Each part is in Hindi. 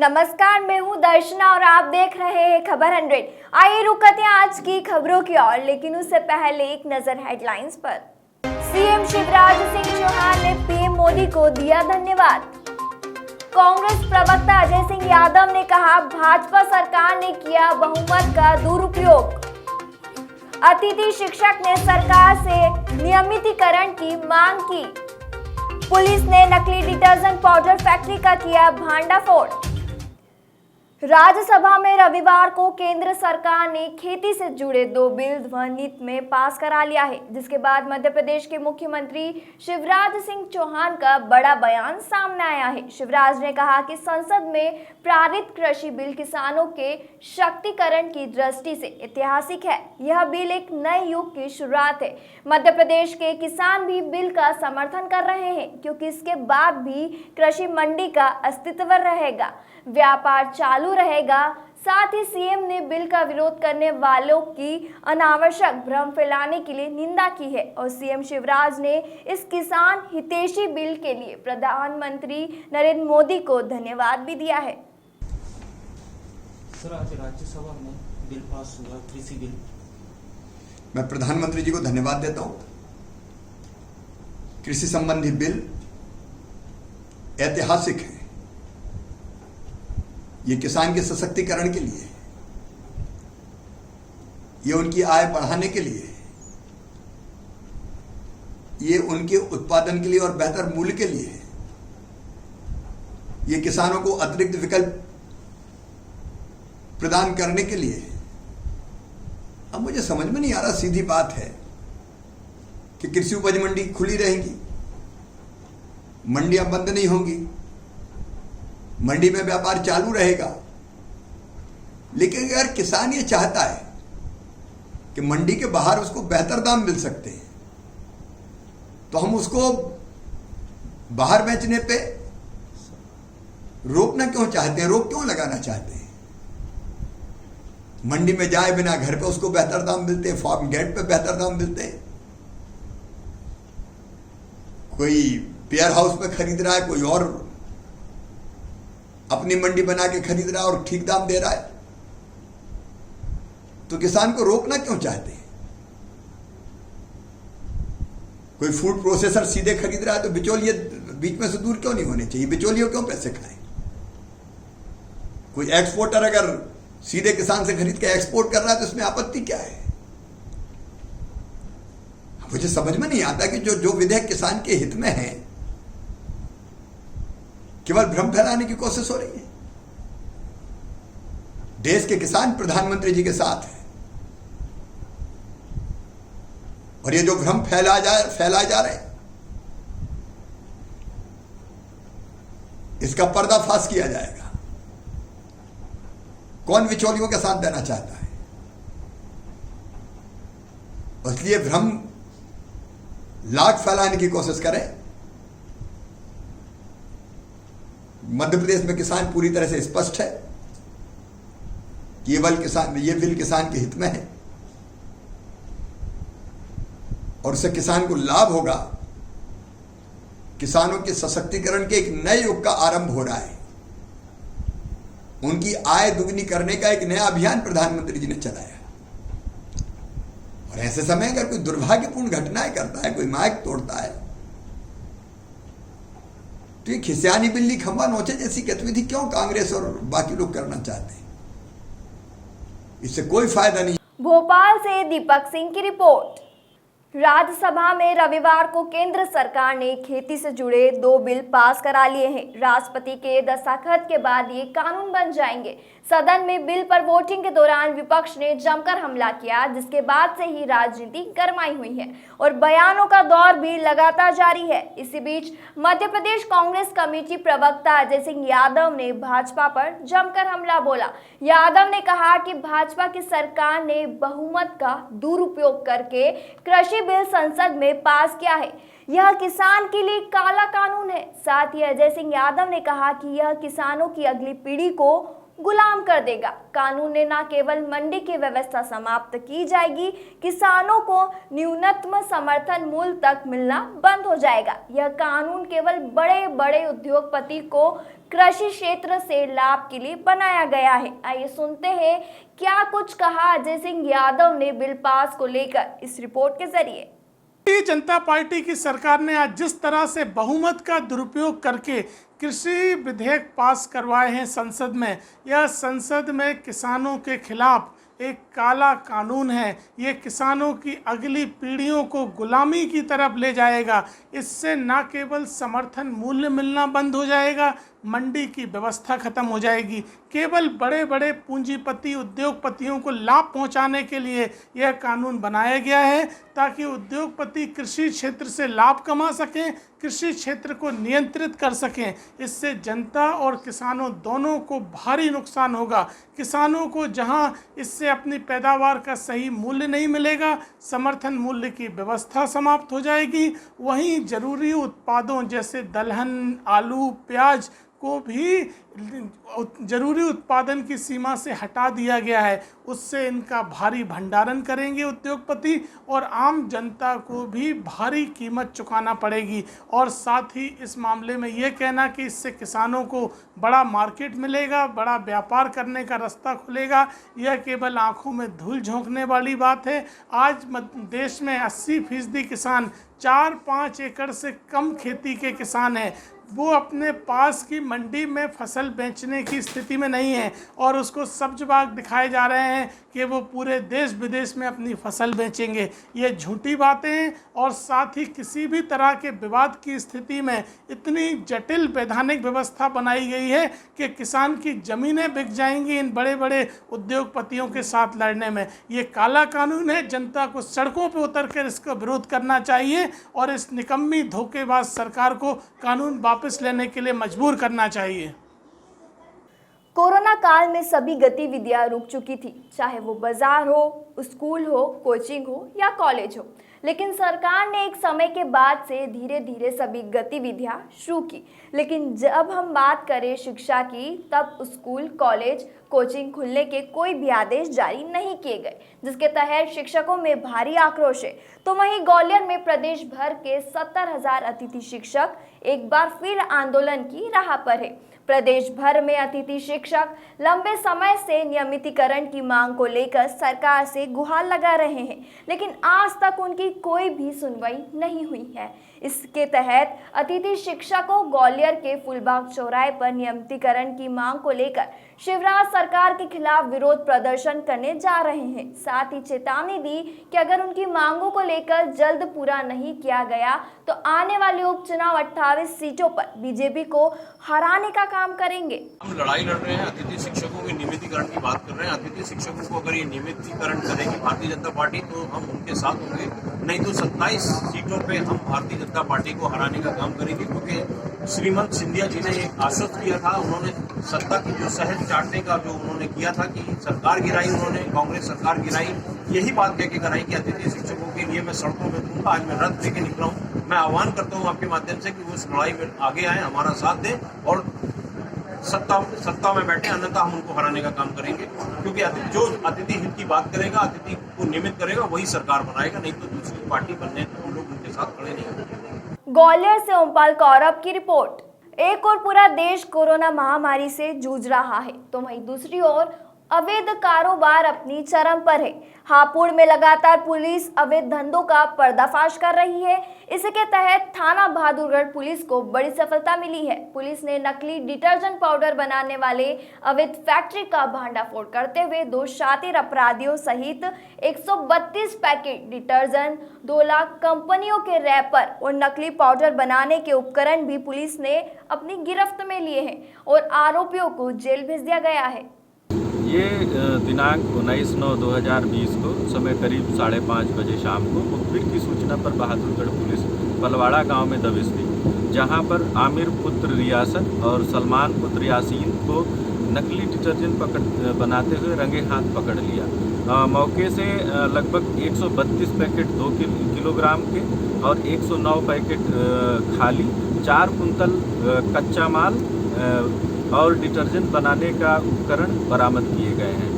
नमस्कार, मैं हूं दर्शना और आप देख रहे हैं खबर 100। आइए रुक करते हैं आज की खबरों की ओर, लेकिन उससे पहले एक नजर हेडलाइंस पर। सीएम शिवराज सिंह चौहान ने पीएम मोदी को दिया धन्यवाद। कांग्रेस प्रवक्ता अजय सिंह यादव ने कहा, भाजपा सरकार ने किया बहुमत का दुरुपयोग। अतिथि शिक्षक ने सरकार से नियमितीकरण की मांग की। पुलिस ने नकली डिटर्जेंट पाउडर फैक्ट्री का किया भांडाफोड़। राज्यसभा में रविवार को केंद्र सरकार ने खेती से जुड़े 2 बिल ध्वनित में पास करा लिया है, जिसके बाद मध्य प्रदेश के मुख्यमंत्री शिवराज सिंह चौहान का बड़ा बयान सामने आया है। शिवराज ने कहा कि संसद में पारित कृषि बिल किसानों के शक्तिकरण की दृष्टि से ऐतिहासिक है। यह बिल एक नए युग की शुरुआत है। मध्य प्रदेश के किसान भी बिल का समर्थन कर रहे हैं, क्योंकि इसके बाद भी कृषि मंडी का अस्तित्व रहेगा, व्यापार चालू रहेगा। साथ ही सीएम ने बिल का विरोध करने वालों की अनावश्यक भ्रम फैलाने के लिए निंदा की है और सीएम शिवराज ने इस किसान हितैषी बिल के लिए प्रधानमंत्री नरेंद्र मोदी को धन्यवाद भी दिया है। सर, आज राज्यसभा में बिल पास हुआ, कृषि बिल। मैं प्रधानमंत्री जी को धन्यवाद देता हूं। कृषि संबंधी बिल ऐतिहासिक है। ये किसान के सशक्तिकरण के लिए, ये उनकी आय बढ़ाने के लिए, ये उनके उत्पादन के लिए और बेहतर मूल्य के लिए है। ये किसानों को अतिरिक्त विकल्प प्रदान करने के लिए है। अब मुझे समझ में नहीं आ रहा, सीधी बात है कि कृषि उपज मंडी खुली रहेंगी, मंडियां बंद नहीं होंगी, मंडी में व्यापार चालू रहेगा। लेकिन अगर किसान ये चाहता है कि मंडी के बाहर उसको बेहतर दाम मिल सकते हैं, तो हम उसको बाहर बेचने पे रोकना क्यों चाहते हैं, रोक क्यों लगाना चाहते हैं? मंडी में जाए बिना घर पे उसको बेहतर दाम मिलते हैं, फार्म गेट पे बेहतर दाम मिलते हैं। कोई वेयर हाउस में खरीद रहा है, कोई और अपनी मंडी बना के खरीद रहा है और ठीक दाम दे रहा है, तो किसान को रोकना क्यों चाहते हैं? कोई फूड प्रोसेसर सीधे खरीद रहा है, तो बिचौलिए बीच में से दूर क्यों नहीं होने चाहिए? बिचौलियों क्यों पैसे खाएं? कोई एक्सपोर्टर अगर सीधे किसान से खरीद के एक्सपोर्ट कर रहा है, तो इसमें आपत्ति क्या है? मुझे समझ में नहीं आता कि जो विधेयक किसान के हित में है, केवल भ्रम फैलाने की कोशिश हो रही है। देश के किसान प्रधानमंत्री जी के साथ है, और ये जो भ्रम फैलाए जा रहे हैं, इसका पर्दाफाश किया जाएगा। कौन बिचौलियों के साथ देना चाहता है? इसलिए भ्रम लाख फैलाने की कोशिश करें। मध्य प्रदेश में किसान पूरी तरह से स्पष्ट है कि ये बिल किसान के हित में है, और उससे किसान को लाभ होगा। किसानों के सशक्तिकरण के एक नए युग का आरंभ हो रहा है। उनकी आय दुगनी करने का एक नया अभियान प्रधानमंत्री जी ने चलाया। और ऐसे समय अगर कोई दुर्भाग्यपूर्ण घटनाएं करता है, कोई माइक तोड़ता है, तो ये खिसियानी बिल्ली खंबा नोचे जैसी गतिविधि क्यों कांग्रेस और बाकी लोग करना चाहते हैं? इससे कोई फायदा नहीं। भोपाल से दीपक सिंह की रिपोर्ट। राज्यसभा में रविवार को केंद्र सरकार ने खेती से जुड़े 2 बिल पास करा लिए हैं। राष्ट्रपति के दस्तखत के बाद ये कानून बन जाएंगे। सदन में बिल पर वोटिंग के दौरान विपक्ष ने जमकर हमला किया, जिसके बाद से ही राजनीति गरमाई हुई है और बयानों का दौर भी लगातार जारी है। इसी बीच मध्य प्रदेश कांग्रेस कमेटी प्रवक्ता अजय सिंह यादव ने भाजपा पर जमकर हमला बोला। यादव ने कहा कि भाजपा की सरकार ने बहुमत का दुरुपयोग करके कृषि बिल संसद में पास किया है। यह किसान के लिए काला कानून है। साथ ही अजय सिंह यादव ने कहा कि यह किसानों की अगली पीढ़ी को गुलाम कर देगा। कानून ने न केवल मंडी की व्यवस्था समाप्त की जाएगी, किसानों को न्यूनतम समर्थन मूल्य तक मिलना बंद हो जाएगा। यह कानून केवल बड़े बड़े उद्योगपति को कृषि क्षेत्र से लाभ के लिए बनाया गया है। आइए सुनते हैं क्या कुछ कहा अजय सिंह यादव ने बिल पास को लेकर इस रिपोर्ट के जरिए। भारतीय जनता पार्टी की सरकार ने आज जिस तरह से बहुमत का दुरुपयोग करके कृषि विधेयक पास करवाए हैं संसद में, यह संसद में किसानों के खिलाफ एक काला कानून है। ये किसानों की अगली पीढ़ियों को गुलामी की तरफ ले जाएगा। इससे न केवल समर्थन मूल्य मिलना बंद हो जाएगा, मंडी की व्यवस्था खत्म हो जाएगी। केवल बड़े बड़े पूंजीपति उद्योगपतियों को लाभ पहुंचाने के लिए यह कानून बनाया गया है, ताकि उद्योगपति कृषि क्षेत्र से लाभ कमा सकें, कृषि क्षेत्र को नियंत्रित कर सकें। इससे जनता और किसानों दोनों को भारी नुकसान होगा। किसानों को जहां इससे अपनी पैदावार का सही मूल्य नहीं मिलेगा, समर्थन मूल्य की व्यवस्था समाप्त हो जाएगी। वहीं जरूरी उत्पादों जैसे दलहन, आलू, प्याज को भी जरूरी उत्पादन की सीमा से हटा दिया गया है। उससे इनका भारी भंडारण करेंगे उद्योगपति और आम जनता को भी भारी कीमत चुकाना पड़ेगी। और साथ ही इस मामले में ये कहना कि इससे किसानों को बड़ा मार्केट मिलेगा, बड़ा व्यापार करने का रास्ता खुलेगा, यह केवल आंखों में धूल झोंकने वाली बात है। आज देश में 80% किसान 4-5 एकड़ से कम खेती के किसान हैं। वो अपने पास की मंडी में फसल बेचने की स्थिति में नहीं है और उसको सब्ज बाग दिखाए जा रहे हैं कि वो पूरे देश विदेश में अपनी फसल बेचेंगे। ये झूठी बातें हैं। और साथ ही किसी भी तरह के विवाद की स्थिति में इतनी जटिल वैधानिक व्यवस्था बनाई गई है कि किसान की ज़मीनें बिक जाएंगी इन बड़े बड़े उद्योगपतियों के साथ लड़ने में। ये काला कानून है। जनता को सड़कों पर उतर कर इसका विरोध करना चाहिए और इस निकम्मी धोखेबाज सरकार को कानून वापस लेने के लिए मजबूर करना चाहिए। कोरोना काल में सभी गतिविधियां रुक चुकी थी, चाहे वो बाजार हो, स्कूल हो, कोचिंग हो या कॉलेज हो। लेकिन सरकार ने एक समय के बाद से धीरे धीरे सभी गतिविधियां शुरू की। लेकिन जब हम बात करें शिक्षा की, तब स्कूल, कॉलेज, कोचिंग खुलने के कोई भी आदेश जारी नहीं किए गए, जिसके तहत शिक्षकों में भारी आक्रोश है। तो वहीं ग्वालियर में प्रदेश भर के 70,000 अतिथि शिक्षक एक बार फिर आंदोलन की राह पर है। प्रदेश भर में अतिथि शिक्षक लंबे समय से नियमितीकरण की मांग को लेकर सरकार से गुहार लगा रहे हैं, लेकिन आज तक उनकी कोई भी सुनवाई नहीं हुई है। इसके तहत अतिथि शिक्षकों ग्वालियर के फुलबाग चौराहे पर नियमितीकरण की मांग को लेकर शिवराज सरकार के खिलाफ विरोध प्रदर्शन करने जा रहे हैं। साथ ही चेतावनी दी कि अगर उनकी मांगों को लेकर जल्द पूरा नहीं किया गया तो आने वाले उपचुनाव 28 सीटों पर बीजेपी को हराने का काम करेंगे। हम लड़ाई लड़ रहे हैं, अतिथि शिक्षकों के नियमितीकरण की बात कर रहे हैं। अतिथि शिक्षकों को अगर ये नियमितीकरण करेगी भारतीय जनता पार्टी तो हम उनके साथ होंगे, नहीं तो 27 सीटों पे हम भारतीय जनता पार्टी को हराने का काम करेंगे। क्योंकि श्रीमंत सिंधिया जी ने एक आश्वस्त किया था, उन्होंने सत्ता की जो सहज चाटने का जो उन्होंने किया था कि सरकार गिराई, उन्होंने कांग्रेस सरकार गिराई, यही बात कह के कराई कि अतिथि शिक्षकों के लिए मैं सड़कों में दूंगा। आज मैं रथ लेके निकला हूँ। मैं आह्वान करता हूँ आपके माध्यम से कि वो इस लड़ाई में आगे आए, हमारा साथ दें और सत्ता में बैठे, अन्यथा हम उनको हराने का काम करेंगे। क्योंकि जो अतिथि हित की बात करेगा, अतिथि को नियमित करेगा, वही सरकार बनाएगा, नहीं तो दूसरी पार्टी बनने हम लोग उनके साथ खड़े नहीं होंगे। ग्वालियर से ओमपाल कौरव की रिपोर्ट। एक और पूरा देश कोरोना महामारी से जूझ रहा है, तो वहीं दूसरी ओर अवैध कारोबार अपनी चरम पर है। हापुड़ में लगातार पुलिस अवैध धंधों का पर्दाफाश कर रही है। इसके तहत थाना बहादुरगढ़ पुलिस को बड़ी सफलता मिली है। पुलिस ने नकली डिटर्जेंट पाउडर बनाने वाले अवैध फैक्ट्री का भांडाफोड़ करते हुए 2 शातिर अपराधियों सहित 132 पैकेट डिटर्जेंट, 2 लाख कंपनियों के रैपर और नकली पाउडर बनाने के उपकरण भी पुलिस ने अपनी गिरफ्त में लिए हैं और आरोपियों को जेल भेज दिया गया है। ये दिनांक 19/9/2020 को समय करीब 5:30 बजे शाम को मुखबिर की सूचना पर बहादुरगढ़ पुलिस पलवाड़ा गांव में दबिश दी, जहां पर आमिर पुत्र रियासत और सलमान पुत्र यासीन को नकली डिटर्जेंट बनाते हुए रंगे हाथ पकड़ लिया। मौके से लगभग 132 पैकेट 2 किलोग्राम के और 109 पैकेट खाली, 4 कुंतल कच्चा माल और डिटर्जेंट बनाने का उपकरण बरामद किए गए हैं।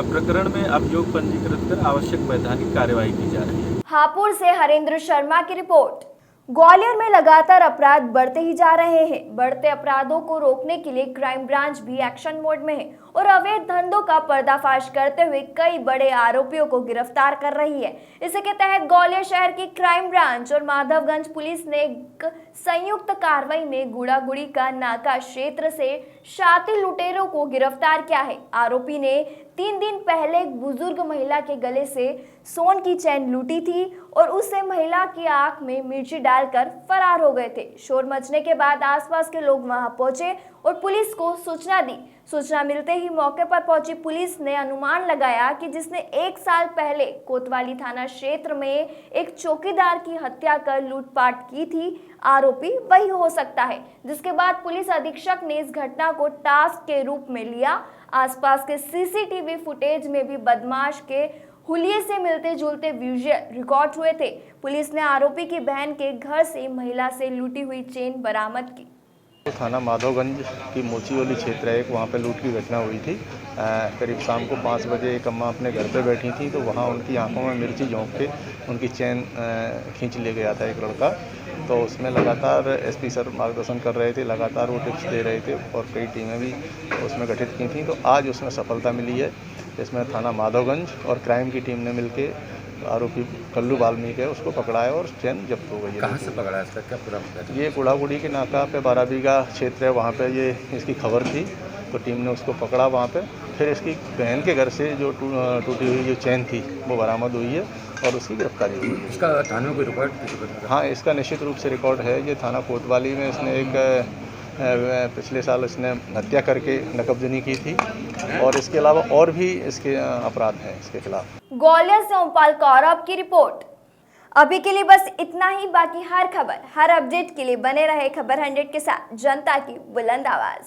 प्रकरण में अभियोग पंजीकृत कर आवश्यक वैधानिक कार्यवाही की जा रही है। हापुड़ से हरेंद्र शर्मा की रिपोर्ट। ग्वालियर में लगातार अपराध बढ़ते ही जा रहे हैं। बढ़ते अपराधों को रोकने के लिए क्राइम ब्रांच भी एक्शन मोड में है और अवैध धंधों का पर्दाफाश करते हुए कई बड़े आरोपियों को गिरफ्तार कर रही है। इसी के तहत ग्वालियर शहर की क्राइम ब्रांच और माधवगंज पुलिस ने एक संयुक्त कार्रवाई में गुड़ागुड़ी का नाका क्षेत्र से 7 लुटेरों को गिरफ्तार किया है। आरोपी ने 3 दिन पहले एक बुजुर्ग महिला के गले से सोन की चेन लूटी थी और उससे महिला की आंख में मिर्ची डालकर फरार हो गए थे। शोर मचने के बाद आसपास के लोग वहां पहुंचे और पुलिस को सूचना दी। सूचना मिलते ही मौके पर पहुंची पुलिस ने अनुमान लगाया कि जिसने 1 साल पहले कोतवाली थाना क्षेत्र में एक चौकीदार की हत्या कर लूटपाट की थी, आरोपी वही हो सकता है। जिसके बाद पुलिस अधीक्षक ने इस घटना को टास्क के रूप में लिया। आसपास के सीसीटीवी फुटेज में भी बदमाश के हुलिये से मिलते जुलते विजुअल रिकॉर्ड हुए थे। पुलिस ने आरोपी की बहन के घर से महिला से लूटी हुई चेन बरामद की। थाना माधवगंज की मोचीवाली क्षेत्र है, एक वहाँ पे लूट की घटना हुई थी। करीब शाम को 5 बजे एक अम्मा अपने घर पे बैठी थी तो वहाँ उनकी आंखों में मिर्ची झोंक के उनकी चेन खींच ले गया था एक लड़का। तो उसमें लगातार एसपी सर मार्गदर्शन कर रहे थे, लगातार वो टिप्स दे रहे थे और कई टीमें भी उसमें गठित की थी। तो आज उसमें सफलता मिली है। इसमें थाना माधवगंज और क्राइम की टीम ने मिलके आरोपी कल्लू वाल्मीकि है उसको पकड़ा है और चेन जब्त हो गई है। कहाँ से पकड़ा है इसका क्या पूरा? ये गुड़ागुड़ी के नाका पे 12 बीघा क्षेत्र है, वहाँ पे ये इसकी खबर थी तो टीम ने उसको पकड़ा वहाँ पे। फिर इसकी बहन के घर से जो टूटी हुई जो चेन थी वो बरामद हुई है और उसकी गिरफ्तारी हुई है। इसका थाने में कोई रिकॉर्ड? हाँ, इसका निश्चित रूप से रिकॉर्ड है। ये थाना कोतवाली में इसने एक पिछले साल इसने हत्या करके नकबजनी की थी और इसके अलावा और भी इसके अपराध हैं इसके खिलाफ। ग्वालियर से ओमपाल कौरव की रिपोर्ट। अभी के लिए बस इतना ही। बाकी हर खबर, हर अपडेट के लिए बने रहे खबर 100 के साथ, जनता की बुलंद आवाज।